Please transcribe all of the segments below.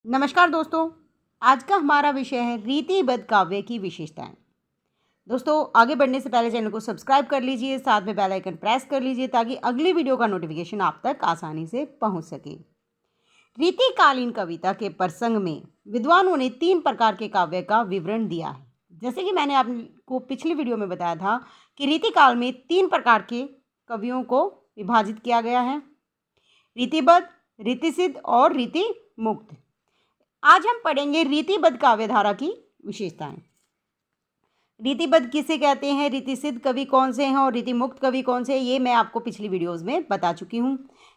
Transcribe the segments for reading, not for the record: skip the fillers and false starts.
नमस्कार दोस्तों। आज का हमारा विषय है रीतिबद्ध काव्य की विशेषताएं। दोस्तों, आगे बढ़ने से पहले चैनल को सब्सक्राइब कर लीजिए, साथ में बेल आइकन प्रेस कर लीजिए ताकि अगली वीडियो का नोटिफिकेशन आप तक आसानी से पहुंच सके। रीतिकालीन कविता के प्रसंग में विद्वानों ने 3 प्रकार के काव्य का विवरण दिया है। जैसे कि मैंने आपको पिछली वीडियो में बताया था कि रीतिकाल में 3 प्रकार के कवियों को विभाजित किया गया है: रीतिबद्ध, रीतिसिद्ध और रीति मुक्त। आज हम पढ़ेंगे रीतिबद्ध काव्यधारा की विशेषताएं। रीतिबद्ध किसे कहते हैं, रीतिसिद्ध कवि कौन से हैं और रीतिमुक्त कवि कौन से हैं, ये मैं आपको पिछली वीडियोस में बता चुकी हूँ।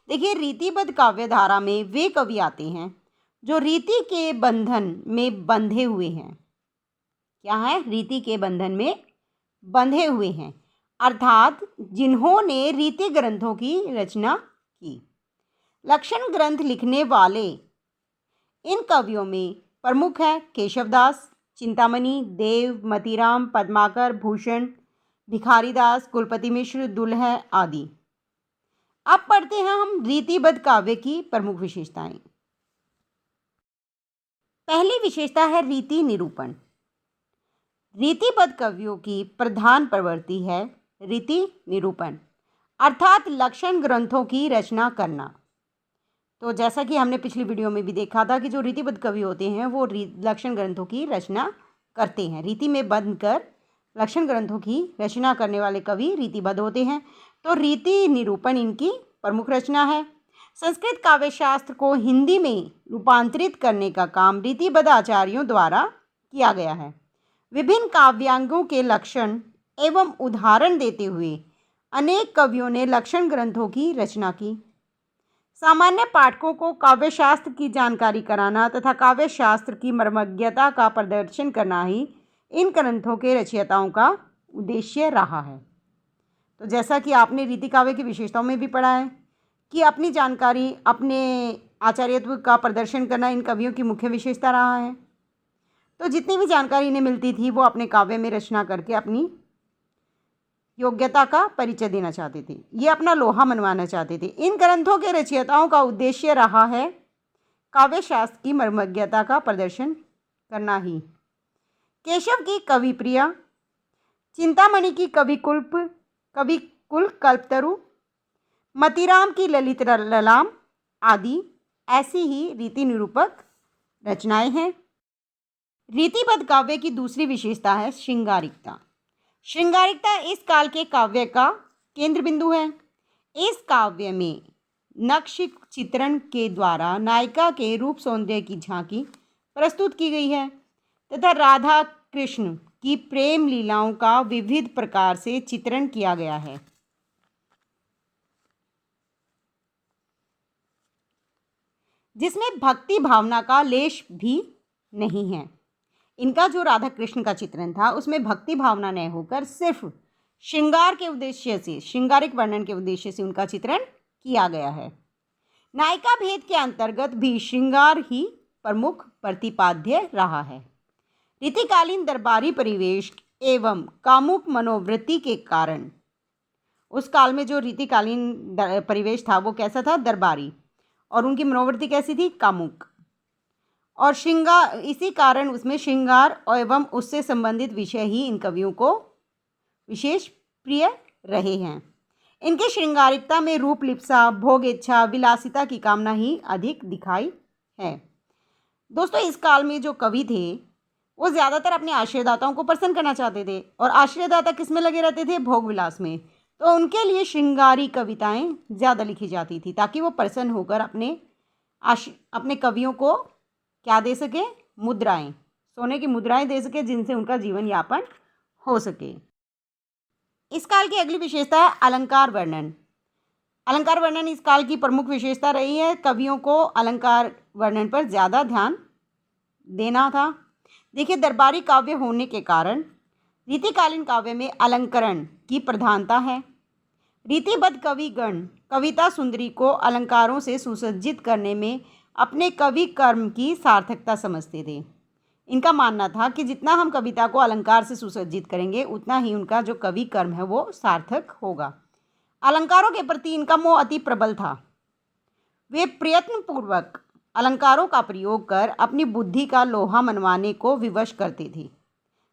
देखिए, रीतिबद्ध काव्यधारा में वे कवि आते हैं जो रीति के बंधन में बंधे हुए हैं। क्या है? रीति के बंधन में बंधे हुए हैं, अर्थात जिन्होंने रीति ग्रंथों की रचना की। लक्षण ग्रंथ लिखने वाले इन कवियों में प्रमुख हैं केशवदास, चिंतामणि, देव, मतीराम, पद्माकर, भूषण, भिखारीदास, कुलपति मिश्र, दुल्ह आदि। अब पढ़ते हैं हम रीतिबद्ध काव्य की प्रमुख विशेषताएं। पहली विशेषता है रीति निरूपण। रीतिबद्ध कवियों की प्रधान प्रवृत्ति है रीति निरूपण, अर्थात लक्षण ग्रंथों की रचना करना। तो जैसा कि हमने पिछली वीडियो में भी देखा था कि जो रीतिबद्ध कवि होते हैं वो लक्षण ग्रंथों की रचना करते हैं। रीति में बंध कर लक्षण ग्रंथों की रचना करने वाले कवि रीतिबद्ध होते हैं। तो रीति निरूपण इनकी प्रमुख रचना है। संस्कृत काव्य शास्त्र को हिंदी में रूपांतरित करने का काम रीतिबद्ध आचार्यों द्वारा किया गया है। विभिन्न काव्यांगों के लक्षण एवं उदाहरण देते हुए अनेक कवियों ने लक्षण ग्रंथों की रचना की। सामान्य पाठकों को काव्य शास्त्र की जानकारी कराना तथा काव्य शास्त्र की मर्मज्ञता का प्रदर्शन करना ही इन ग्रंथों के रचयिताओं का उद्देश्य रहा है। तो जैसा कि आपने रीति काव्य की विशेषताओं में भी पढ़ा है कि अपनी जानकारी, अपने आचार्यत्व का प्रदर्शन करना इन कवियों की मुख्य विशेषता रहा है। तो जितनी भी जानकारी इन्हें मिलती थी वो अपने काव्य में रचना करके अपनी योग्यता का परिचय देना चाहते थे, ये अपना लोहा मनवाना चाहते थे। इन ग्रंथों के रचयिताओं का उद्देश्य रहा है काव्य शास्त्र की मर्मज्ञता का प्रदर्शन करना ही। केशव की कवि प्रिया, चिंतामणि की कवि कुल कल्पतरु, मतीराम की ललित ललाम आदि ऐसी ही रीति निरूपक रचनाएं हैं। रीतिबद्ध काव्य की दूसरी विशेषता है श्रृंगारिकता। श्रृंगारिकता इस काल के काव्य का केंद्र बिंदु है। इस काव्य में नक्श चित्रण के द्वारा नायिका के रूप सौंदर्य की झांकी प्रस्तुत की गई है तथा राधा कृष्ण की प्रेम लीलाओं का विविध प्रकार से चित्रण किया गया है। जिसमें भक्ति भावना का लेश भी नहीं है। इनका जो राधा कृष्ण का चित्रण था उसमें भक्ति भावना न होकर सिर्फ श्रृंगार के उद्देश्य से, श्रृंगारिक वर्णन के उद्देश्य से उनका चित्रण किया गया है। नायिका भेद के अंतर्गत भी श्रृंगार ही प्रमुख प्रतिपाद्य रहा है। रीतिकालीन दरबारी परिवेश एवं कामुक मनोवृत्ति के कारण, उस काल में जो रीतिकालीन परिवेश था वो कैसा था? दरबारी, और उनकी मनोवृत्ति कैसी थी? कामुक। और श्रृंगार, इसी कारण उसमें श्रृंगार एवं उससे संबंधित विषय ही इन कवियों को विशेष प्रिय रहे हैं। इनके श्रृंगारिकता में रूप लिप्सा, भोग इच्छा, विलासिता की कामना ही अधिक दिखाई है। दोस्तों, इस काल में जो कवि थे वो ज़्यादातर अपने आश्रयदाताओं को प्रसन्न करना चाहते थे और आश्रयदाता किस में लगे रहते थे? भोग विलास में। तो उनके लिए श्रृंगारी कविताएं ज़्यादा लिखी जाती थी ताकि वो प्रसन्न होकर अपने कवियों को क्या दे सके? मुद्राएं, सोने की मुद्राएं दे सके जिनसे उनका जीवन यापन हो सके। इस काल की अगली विशेषता है अलंकार वर्णन। अलंकार वर्णन इस काल की प्रमुख विशेषता रही है। कवियों को अलंकार वर्णन पर ज़्यादा ध्यान देना था। देखिए, दरबारी काव्य होने के कारण रीतिकालीन काव्य में अलंकरण की प्रधानता है। रीतिबद्ध कविगण कविता सुंदरी को अलंकारों से सुसज्जित करने में अपने कवि कर्म की सार्थकता समझते थे। इनका मानना था कि जितना हम कविता को अलंकार से सुसज्जित करेंगे उतना ही उनका जो कवि कर्म है वो सार्थक होगा। अलंकारों के प्रति इनका मोह अति प्रबल था। वे प्रयत्नपूर्वक अलंकारों का प्रयोग कर अपनी बुद्धि का लोहा मनवाने को विवश करती थी।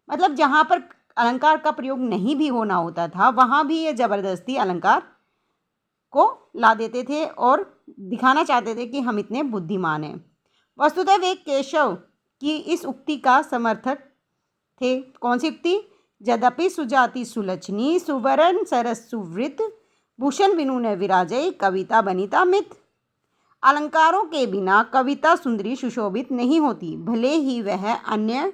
मतलब जहाँ पर अलंकार का प्रयोग नहीं भी होना होता था, वहाँ भी ये ज़बरदस्ती अलंकार को ला देते थे और दिखाना चाहते थे कि हम इतने बुद्धिमान हैं। वस्तुतः वे केशव की इस उक्ति का समर्थक थे। कौन सी उक्ति? यद्यपि सुजाति सुलक्षणी सुवर्ण सरस सुवृत भूषण बिनु न विराजय कविता बनिता मित। अलंकारों के बिना कविता सुंदरी सुशोभित नहीं होती, भले ही वह अन्य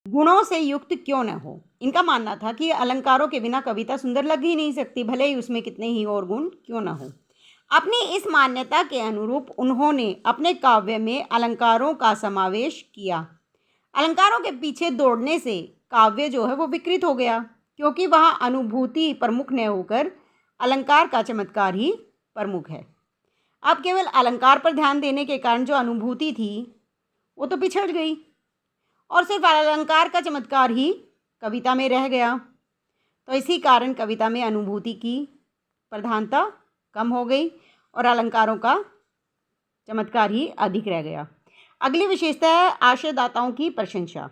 गुणों से युक्त क्यों न हो। इनका मानना था कि अलंकारों के बिना कविता सुंदर लग ही नहीं सकती, भले ही उसमें कितने ही और गुण क्यों न हो। अपनी इस मान्यता के अनुरूप उन्होंने अपने काव्य में अलंकारों का समावेश किया। अलंकारों के पीछे दौड़ने से काव्य जो है वो विकृत हो गया, क्योंकि वहाँ अनुभूति प्रमुख न होकर अलंकार का चमत्कार ही प्रमुख है। अब केवल अलंकार पर ध्यान देने के कारण जो अनुभूति थी वो तो पिछड़ गई और सिर्फ अलंकार का चमत्कार ही कविता में रह गया। तो इसी कारण कविता में अनुभूति की प्रधानता कम हो गई और अलंकारों का चमत्कार ही अधिक रह गया। अगली विशेषता है आश्रयदाताओं की प्रशंसा।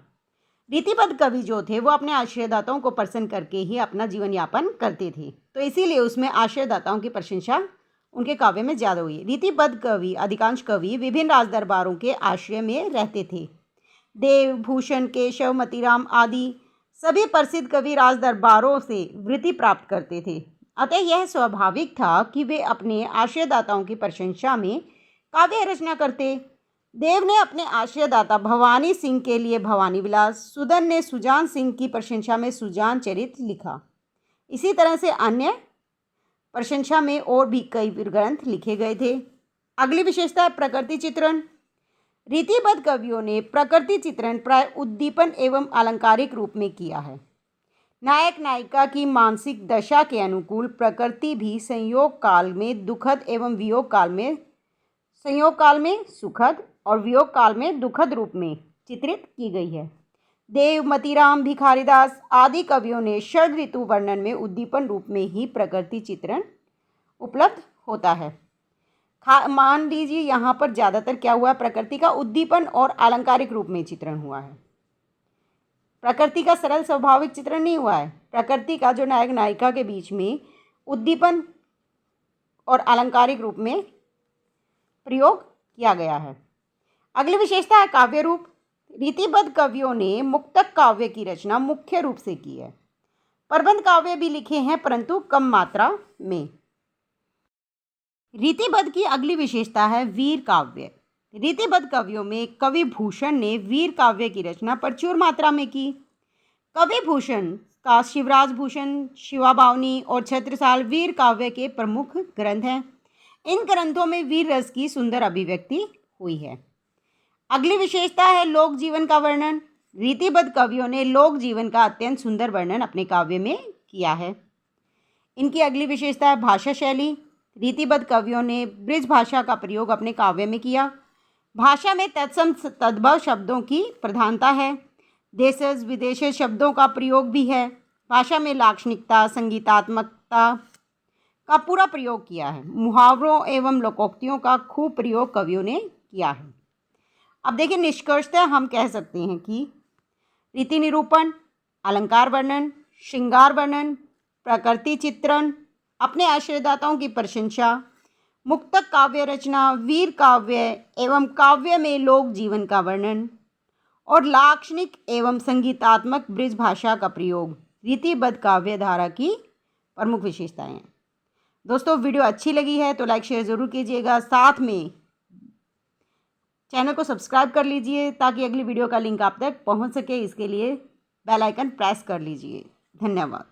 रीतिबद्ध कवि जो थे वो अपने आश्रयदाताओं को प्रसन्न करके ही अपना जीवन यापन करते थे, तो इसीलिए उसमें आश्रयदाताओं की प्रशंसा उनके काव्य में ज़्यादा हुई। रीतिबद्ध कवि, अधिकांश कवि विभिन्न राज दरबारों के आश्रय में रहते थे। देव, भूषण, केशव, मतीराम आदि सभी प्रसिद्ध कवि राज दरबारों से वृत्ति प्राप्त करते थे। अतः यह स्वाभाविक था कि वे अपने आश्रयदाताओं की प्रशंसा में काव्य रचना करते। देव ने अपने आश्रयदाता भवानी सिंह के लिए भवानी विलास, सुदन ने सुजान सिंह की प्रशंसा में सुजान चरित लिखा। इसी तरह से अन्य प्रशंसा में और भी कई ग्रंथ लिखे गए थे। अगली विशेषता है प्रकृति चित्रण। रीतिबद्ध कवियों ने प्रकृति चित्रण प्राय उद्दीपन एवं अलंकारिक रूप में किया है। नायक नायिका की मानसिक दशा के अनुकूल प्रकृति भी संयोग काल में दुखद एवं वियोग काल में सुखद और वियोग काल में दुखद रूप में चित्रित की गई है। देव, मतीराम, भिखारीदास आदि कवियों ने षड ऋतु वर्णन में उद्दीपन रूप में ही प्रकृति चित्रण उपलब्ध होता है। मान लीजिए यहाँ पर ज़्यादातर क्या हुआ है, प्रकृति का उद्दीपन और अलंकारिक रूप में चित्रण हुआ है। प्रकृति का सरल स्वाभाविक चित्रण नहीं हुआ है। प्रकृति का जो नायक नायिका के बीच में उद्दीपन और अलंकारिक रूप में प्रयोग किया गया है। अगली विशेषता है काव्य रूप। रीतिबद्ध कवियों ने मुक्तक काव्य की रचना मुख्य रूप से की है। प्रबंध काव्य भी लिखे हैं परंतु कम मात्रा में। रीतिबद्ध की अगली विशेषता है वीर काव्य। रीतिबद्ध कवियों में कवि भूषण ने वीर काव्य की रचना प्रचुर मात्रा में की। कवि भूषण का शिवराज भूषण, शिवा बावनी और छत्रसाल वीर काव्य के प्रमुख ग्रंथ हैं। इन ग्रंथों में वीर रस की सुंदर अभिव्यक्ति हुई है। अगली विशेषता है लोक जीवन का वर्णन। रीतिबद्ध कवियों ने लोक जीवन का अत्यंत सुंदर वर्णन अपने काव्य में किया है। इनकी अगली विशेषता है भाषा शैली। रीतिबद्ध कवियों ने ब्रज भाषा का प्रयोग अपने काव्य में किया। भाषा में तत्सम तद्भव शब्दों की प्रधानता है। देशज विदेशज शब्दों का प्रयोग भी है। भाषा में लाक्षणिकता, संगीतात्मकता का पूरा प्रयोग किया है। मुहावरों एवं लोकोक्तियों का खूब प्रयोग कवियों ने किया है। अब देखिए, निष्कर्षतः हम कह सकते हैं कि रीति निरूपण, अलंकार वर्णन, श्रृंगार वर्णन, प्रकृति चित्रण, अपने आश्रयदाताओं की प्रशंसा, मुक्तक काव्य रचना, वीर काव्य एवं काव्य में लोक जीवन का वर्णन और लाक्षणिक एवं संगीतात्मक ब्रज भाषा का प्रयोग रीतिबद्ध काव्य धारा की प्रमुख विशेषताएं हैं। दोस्तों, वीडियो अच्छी लगी है तो लाइक शेयर ज़रूर कीजिएगा। साथ में चैनल को सब्सक्राइब कर लीजिए ताकि अगली वीडियो का लिंक आप तक पहुंच सके। इसके लिए बेल आइकन प्रेस कर लीजिए। धन्यवाद।